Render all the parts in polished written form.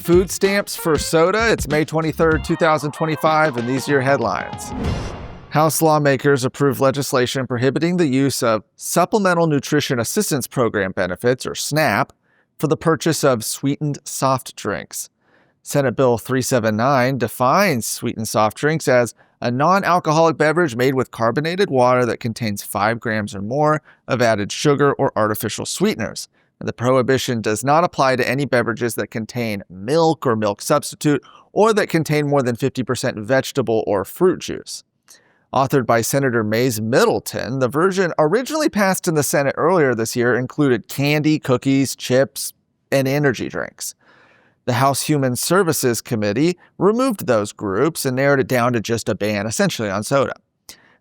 food stamps for soda. It's May 23rd, 2025, and these are your headlines. House lawmakers approved legislation prohibiting the use of Supplemental Nutrition Assistance Program benefits, or SNAP, for the purchase of sweetened soft drinks. Senate Bill 379 defines sweetened soft drinks as a non-alcoholic beverage made with carbonated water that contains 5 grams or more of added sugar or artificial sweeteners. The prohibition does not apply to any beverages that contain milk or milk substitute or that contain more than 50% vegetable or fruit juice. Authored by Senator Mays Middleton, the version originally passed in the Senate earlier this year included candy, cookies, chips, and energy drinks. The House Human Services Committee removed those groups and narrowed it down to just a ban, essentially, on soda.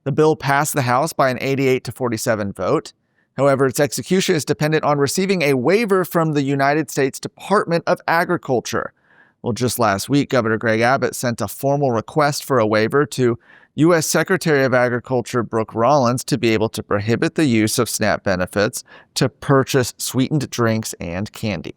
The bill passed the House by an 88-47 vote. However, its execution is dependent on receiving a waiver from the United States Department of Agriculture. Well, just last week, Governor Greg Abbott sent a formal request for a waiver to U.S. Secretary of Agriculture Brooke Rollins to be able to prohibit the use of SNAP benefits to purchase sweetened drinks and candy.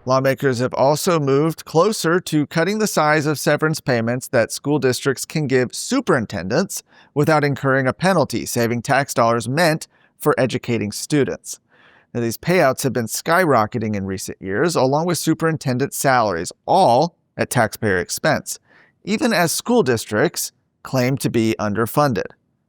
Lawmakers have also moved closer to cutting the size of severance payments that school districts can give superintendents without incurring a penalty, saving tax dollars meant for educating students. Now, these payouts have been skyrocketing in recent years, along with superintendent salaries, all at taxpayer expense, even as school districts claim to be underfunded.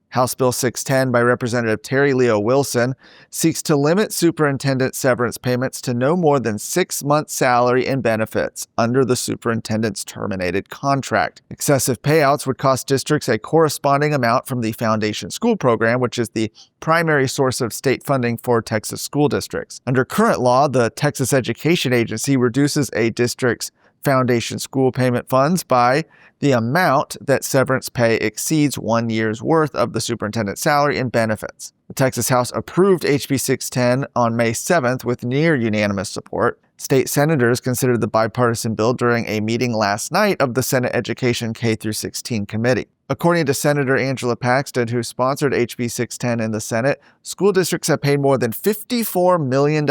House Bill 610 by Representative Terry Leo Wilson seeks to limit superintendent severance payments to no more than 6 months' salary and benefits under the superintendent's terminated contract. Excessive payouts would cost districts a corresponding amount from the Foundation School Program, which is the primary source of state funding for Texas school districts. Under current law, the Texas Education Agency reduces a district's Foundation School Payment funds by the amount that severance pay exceeds 1 year's worth of the superintendent's salary and benefits. The Texas House approved HB 610 on May 7th with near unanimous support. State senators considered the bipartisan bill during a meeting last night of the Senate Education K-16 Committee. According to Senator Angela Paxton, who sponsored HB 610 in the Senate, school districts have paid more than $54 million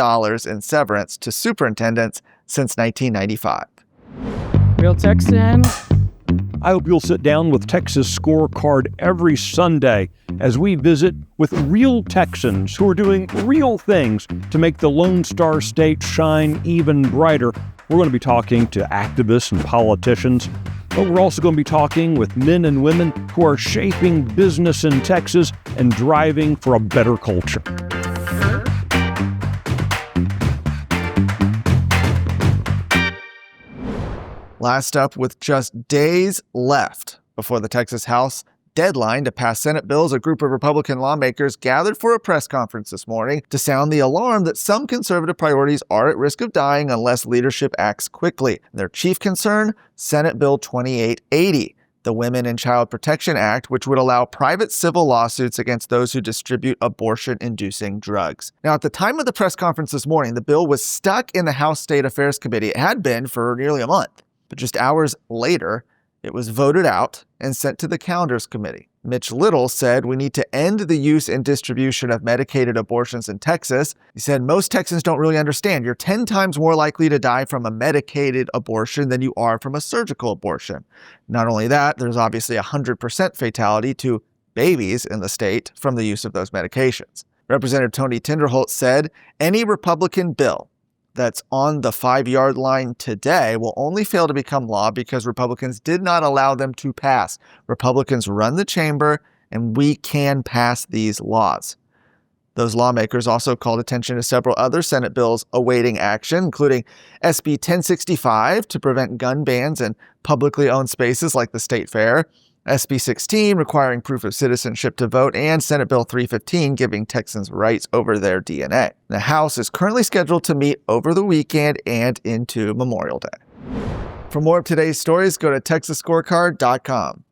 in severance to superintendents since 1995. Real Texan. I hope you'll sit down with Texas Scorecard every Sunday as we visit with real Texans who are doing real things to make the Lone Star State shine even brighter. We're going to be talking to activists and politicians, but we're also going to be talking with men and women who are shaping business in Texas and driving for a better culture. Last up, with just days left before the Texas House deadline to pass Senate bills, a group of Republican lawmakers gathered for a press conference this morning to sound the alarm that some conservative priorities are at risk of dying unless leadership acts quickly. Their chief concern, Senate Bill 2880, the Women and Child Protection Act, which would allow private civil lawsuits against those who distribute abortion-inducing drugs. Now, at the time of the press conference this morning, the bill was stuck in the House State Affairs Committee. It had been for nearly a month. But just hours later, it was voted out and sent to the Calendars Committee. Mitch Little said we need to end the use and distribution of medicated abortions in Texas. He said most Texans don't really understand. You're 10 times more likely to die from a medicated abortion than you are from a surgical abortion. Not only that, there's obviously 100% fatality to babies in the state from the use of those medications. Representative Tony Tinderholt said any Republican bill that's on the 5-yard line today will only fail to become law because Republicans did not allow them to pass. Republicans run the chamber, and we can pass these laws. Those lawmakers also called attention to several other Senate bills awaiting action, including SB 1065 to prevent gun bans in publicly owned spaces like the State Fair, SB 16 requiring proof of citizenship to vote, and Senate Bill 315 giving Texans rights over their DNA. The House is currently scheduled to meet over the weekend and into Memorial Day. For more of today's stories, go to TexasScorecard.com.